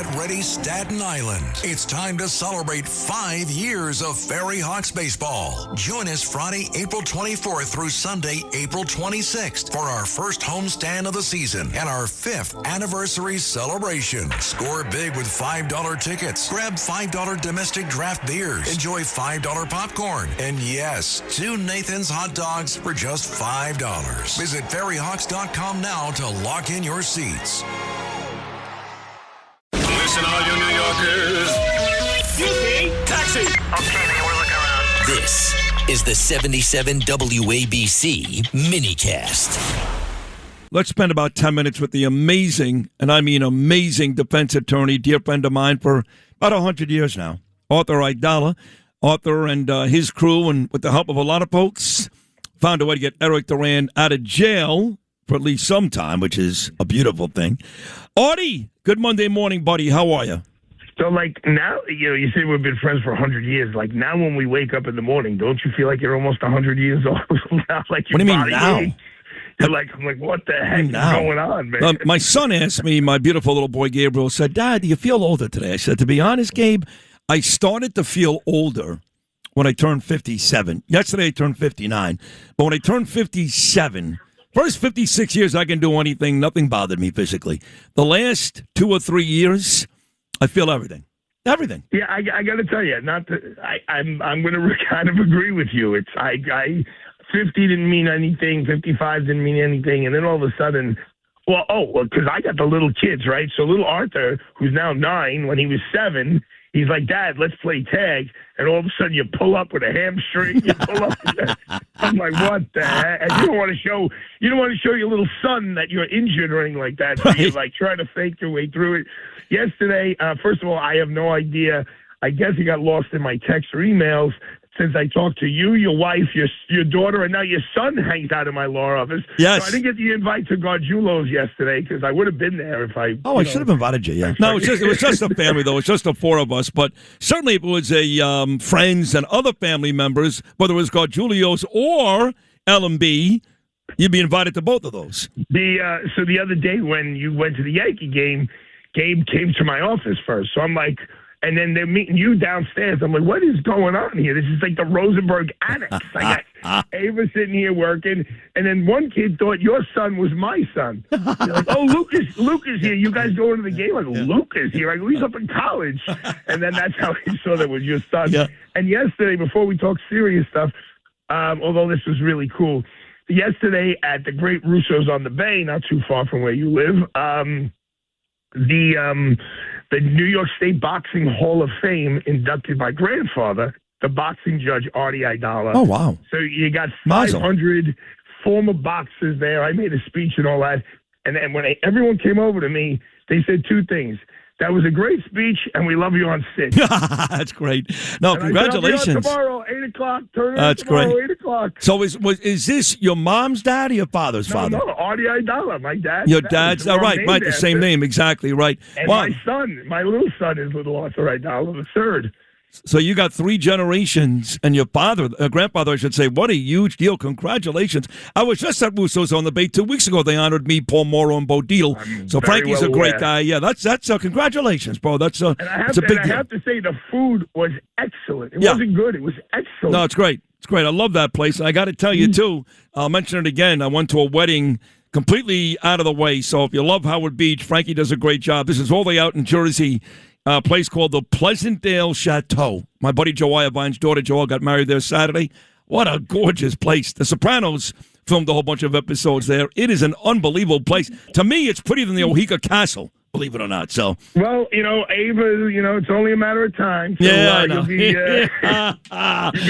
Get ready, Staten Island. It's time to celebrate 5 years of Ferry Hawks baseball. Join us Friday, April 24th through Sunday, April 26th for our first homestand of the season and our 5th anniversary celebration. Score big with $5 tickets. Grab $5 domestic draft beers. Enjoy $5 popcorn. And yes, 2 Nathan's hot dogs for just $5. Visit ferryhawks.com now to lock in your seats. Listen, all you New Yorkers. Excuse me. Taxi. Okay, man, we're looking around. This is the 77 WABC minicast. Let's spend about 10 minutes with the amazing, and I mean amazing, defense attorney, dear friend of mine for about 100 years now, Arthur Aidala. Arthur and his crew, and with the help of a lot of folks, found a way to get Erik Duran out of jail for at least some time, which is a beautiful thing. Artie, good Monday morning, buddy. How are you? So, like, now, you say we've been friends for 100 years. Like, now when we wake up in the morning, don't you feel like you're almost 100 years old now? Like, what do you mean now? You're like, I'm like, what the heck is going on, man? My son asked me, my beautiful little boy Gabriel said, Dad, do you feel older today? I said, to be honest, Gabe, I started to feel older when I turned 57. Yesterday I turned 59. But when I turned 57... First 56 years I can do anything, nothing bothered me physically. The last 2 or 3 years, I feel everything. Everything. Yeah, I got to tell you, I'm going to kind of agree with you. It's 50 didn't mean anything, 55 didn't mean anything, and then all of a sudden, because I got the little kids, right? So little Arthur, who's now 9, when he was 7, he's like, Dad, let's play tag. And all of a sudden you pull up with a hamstring. You pull up I'm like, what the heck? And you don't want to show your little son that you're injured or anything like that. So you're like trying to fake your way through it. Yesterday, first of all, I have no idea. I guess he got lost in my texts or emails. Since I talked to you, your wife, your daughter, and now your son hangs out in my law office. Yes. So I didn't get the invite to Gargiulo's yesterday because I would have been there if I... I should have invited you, yeah. No, it was just a family, though. It's just the 4 of us. But certainly if it was friends and other family members, whether it was Gargiulo's or L&B, you'd be invited to both of those. So the other day when you went to the Yankee game, Gabe came to my office first. So I'm like... And then they're meeting you downstairs. I'm like, what is going on here? This is like the Rosenberg Annex. I got Ava sitting here working. And then one kid thought your son was my son. They're like, oh, Luke is here. You guys going to the game? Like, Luke is here. Like, he's up in college. And then that's how he saw that was your son. Yeah. And yesterday, before we talk serious stuff, although this was really cool, yesterday at the Great Russo's on the Bay, not too far from where you live, the New York State Boxing Hall of Fame inducted my grandfather, the boxing judge, Artie Aidala. Oh, wow. So you got 500 former boxers there. I made a speech and all that. And then when everyone came over to me, they said 2 things. That was a great speech, and we love you on 6. That's great. No, and congratulations. Tomorrow, 8 o'clock. That's tomorrow, great. 8 o'clock. So is this your mom's dad or your father's father? No, Artie Aidala, my dad. Your dad's, right, the same name, exactly, right. And my little son is little Arthur Aidala, the 3rd. So you got 3 generations, and your grandfather, I should say, what a huge deal. Congratulations. I was just at Russo's on the Bay 2 weeks ago. They honored me, Paul Morrow, and Bo Deedle. So Frankie's a great guy. Yeah, that's congratulations, bro. It's a big deal. I have to say the food was excellent. It wasn't good. It was excellent. No, it's great. It's great. I love that place. I got to tell you, too, I'll mention it again. I went to a wedding completely out of the way. So if you love Howard Beach, Frankie does a great job. This is all the way out in Jersey. A place called the Pleasantdale Chateau. My buddy Joe Iovan's daughter Joelle got married there Saturday. What a gorgeous place. The Sopranos filmed a whole bunch of episodes there. It is an unbelievable place. To me, it's prettier than the Ohika Castle, believe it or not. So, well, Ava, it's only a matter of time. So, I know. You'll be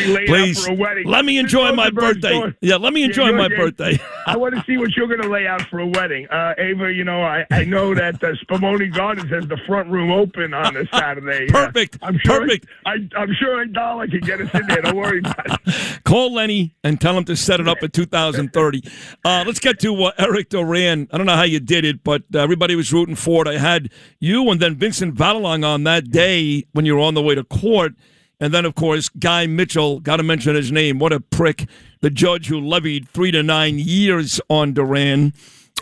laid Please, out for a wedding. Let me enjoy my birthday. Yeah, let me enjoy my birthday. I want to see what you're going to lay out for a wedding. Ava, I know that Spumoni Gardens has the front room open on a Saturday. Perfect. I'm sure Perfect. I'm sure Aidala can get us in there. Don't worry about it. Call Lenny and tell him to set it up at 2030. Let's get to Erik Duran. I don't know how you did it, but everybody was rooting for it. I had you and then Vincent Vallalong on that day when you were on the way to court. And then, of course, Guy Mitchell, got to mention his name. What a prick. The judge who levied 3 to 9 years on Duran.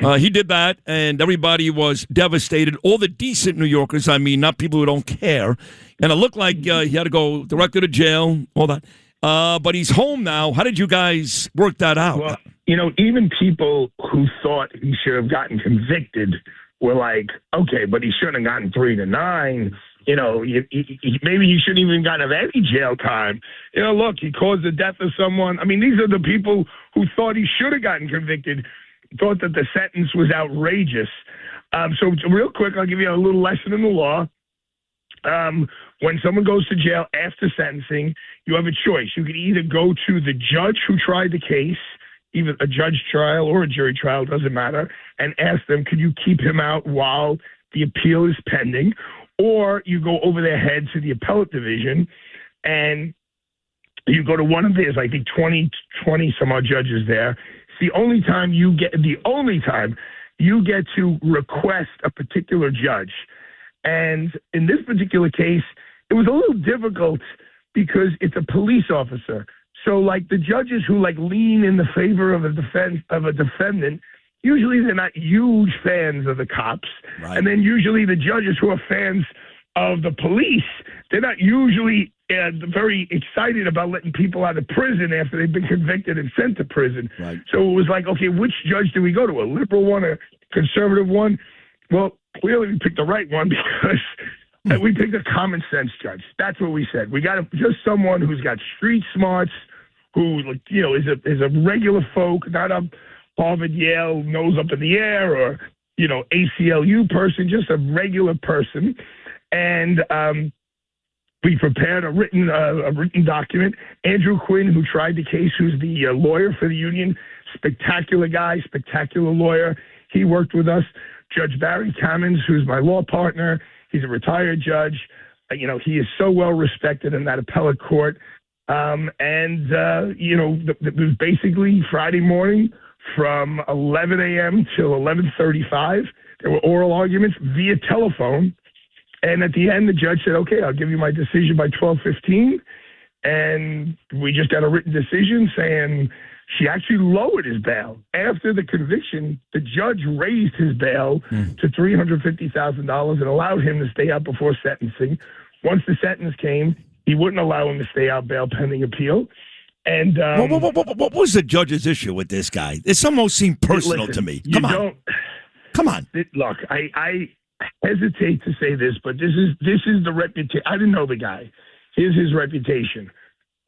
He did that, and everybody was devastated. All the decent New Yorkers, I mean, not people who don't care. And it looked like he had to go directly to jail, all that. But he's home now. How did you guys work that out? Well, even people who thought he should have gotten convicted were like, okay, but he shouldn't have gotten 3 to 9. Maybe he shouldn't even gotten any jail time. Look, he caused the death of someone. I mean, these are the people who thought he should have gotten convicted, thought that the sentence was outrageous. So real quick, I'll give you a little lesson in the law. When someone goes to jail after sentencing, you have a choice. You can either go to the judge who tried the case, either a judge trial or a jury trial, doesn't matter, and ask them, could you keep him out while the appeal is pending? Or you go over their head to the appellate division and you go to one of theirs, I think 20 some odd judges there. It's the only time you get to request a particular judge. And in this particular case, it was a little difficult because it's a police officer. So like the judges who lean in the favor of a defendant, usually they're not huge fans of the cops. Right. And then usually the judges who are fans of the police, they're not usually very excited about letting people out of prison after they've been convicted and sent to prison. Right. So it was like, okay, which judge do we go to? A liberal one, a conservative one? Well, clearly we picked the right one because we picked a common sense judge. That's what we said. We got just someone who's got street smarts, who is a regular folk, not a Harvard, Yale, nose up in the air, or ACLU person, just a regular person. And we prepared a written document. Andrew Quinn, who tried the case, who's the lawyer for the union, spectacular guy, spectacular lawyer. He worked with us. Judge Barry Cammons, who's my law partner, he's a retired judge. He is so well respected in that appellate court. It was basically Friday morning from 11 a.m. till 11:35. There were oral arguments via telephone. And at the end, the judge said, okay, I'll give you my decision by 12:15. And we just got a written decision saying she actually lowered his bail. After the conviction, the judge raised his bail to $350,000 and allowed him to stay out before sentencing. Once the sentence came, he wouldn't allow him to stay out bail pending appeal. And what was the judge's issue with this guy? It almost seemed personal to me. Come on. Look, I hesitate to say this, but this is the reputation. I didn't know the guy. Here's his reputation.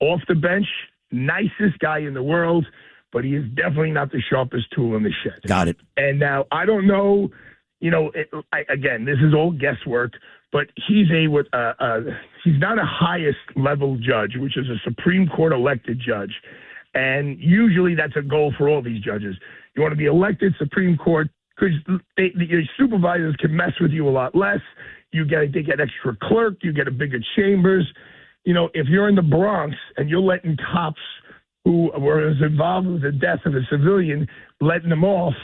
Off the bench, nicest guy in the world, but he is definitely not the sharpest tool in the shed. Got it. And now I don't know. Again, this is all guesswork. But he's not a highest level judge, which is a Supreme Court elected judge. And usually that's a goal for all these judges. You want to be elected Supreme Court because your supervisors can mess with you a lot less. They get extra clerk. You get a bigger chambers. If you're in the Bronx and you're letting cops who were involved with the death of a civilian, letting them off,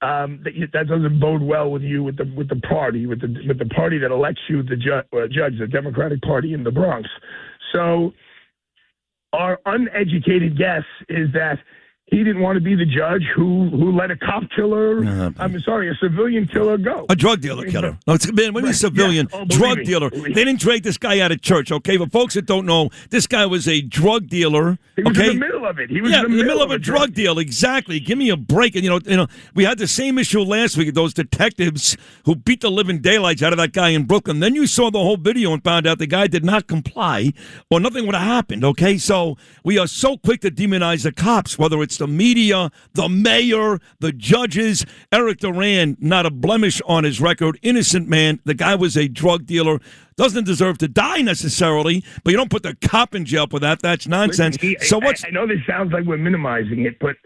that doesn't bode well with you with the party that elects you the judge, the Democratic Party in the Bronx. So our uneducated guess is that he didn't want to be the judge who let a cop killer, a civilian killer go. A drug dealer killer. No, it's been a civilian drug dealer. They didn't drag this guy out of church, okay? For folks that don't know, this guy was a drug dealer. He was in the middle of it. He was in the middle of a drug deal. Exactly. Give me a break. And we had the same issue last week. Those detectives who beat the living daylights out of that guy in Brooklyn. Then you saw the whole video and found out the guy did not comply, or nothing would have happened. Okay, so we are so quick to demonize the cops, whether it's the media, the mayor, the judges. Erik Duran, not a blemish on his record. Innocent man. The guy was a drug dealer. Doesn't deserve to die necessarily, but you don't put the cop in jail for that. That's nonsense. I know this sounds like we're minimizing it, but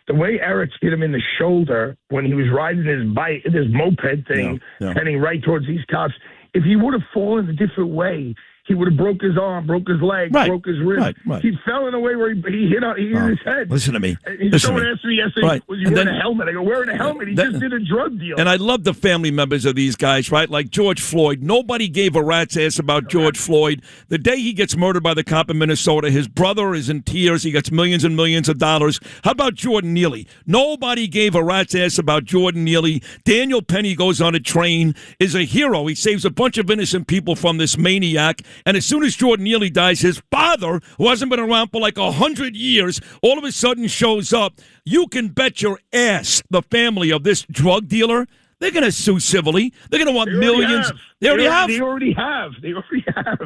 the way Erik hit him in the shoulder when he was riding his bike, this moped thing, heading right towards these cops, if he would have fallen a different way, he would have broke his arm, broke his leg, broke his wrist. Right. He fell in a way where he hit his head. Listen to me. Someone asked me yesterday, was he wearing a helmet? I go, wearing a helmet? He just did a drug deal. And I love the family members of these guys, right? Like George Floyd. Nobody gave a rat's ass about George Floyd. The day he gets murdered by the cop in Minnesota, his brother is in tears. He gets millions and millions of dollars. How about Jordan Neely? Nobody gave a rat's ass about Jordan Neely. Daniel Penny goes on a train, is a hero. He saves a bunch of innocent people from this maniac. And as soon as Jordan Neely dies, his father, who hasn't been around for like 100 years, all of a sudden shows up. You can bet your ass the family of this drug dealer, they're going to sue civilly. They're going to want millions. They already have.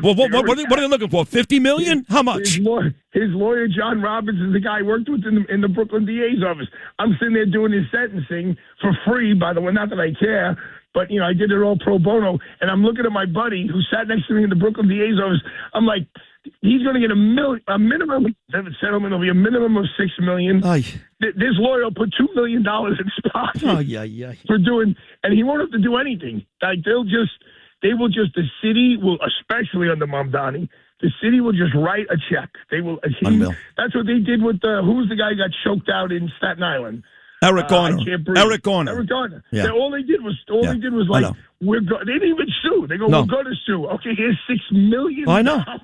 Well, what are they looking for? $50 million? How much? His lawyer, John Robbins, is the guy I worked with in the Brooklyn DA's office. I'm sitting there doing his sentencing for free, by the way, not that I care. But, I did it all pro bono. And I'm looking at my buddy who sat next to me in the Brooklyn DA's office. I'm like, he's going to get a minimum settlement will be a minimum of $6 million. This lawyer will put $2 million in his pocket for doing, and he won't have to do anything. Like the city will, especially under Mamdani, the city will just write a check. They will. That's what they did with who's the guy who got choked out in Staten Island? Eric Garner. Eric Garner. Yeah. All they did was like, they didn't even sue. They go, we're going to sue. Okay, here's $6 million. I know.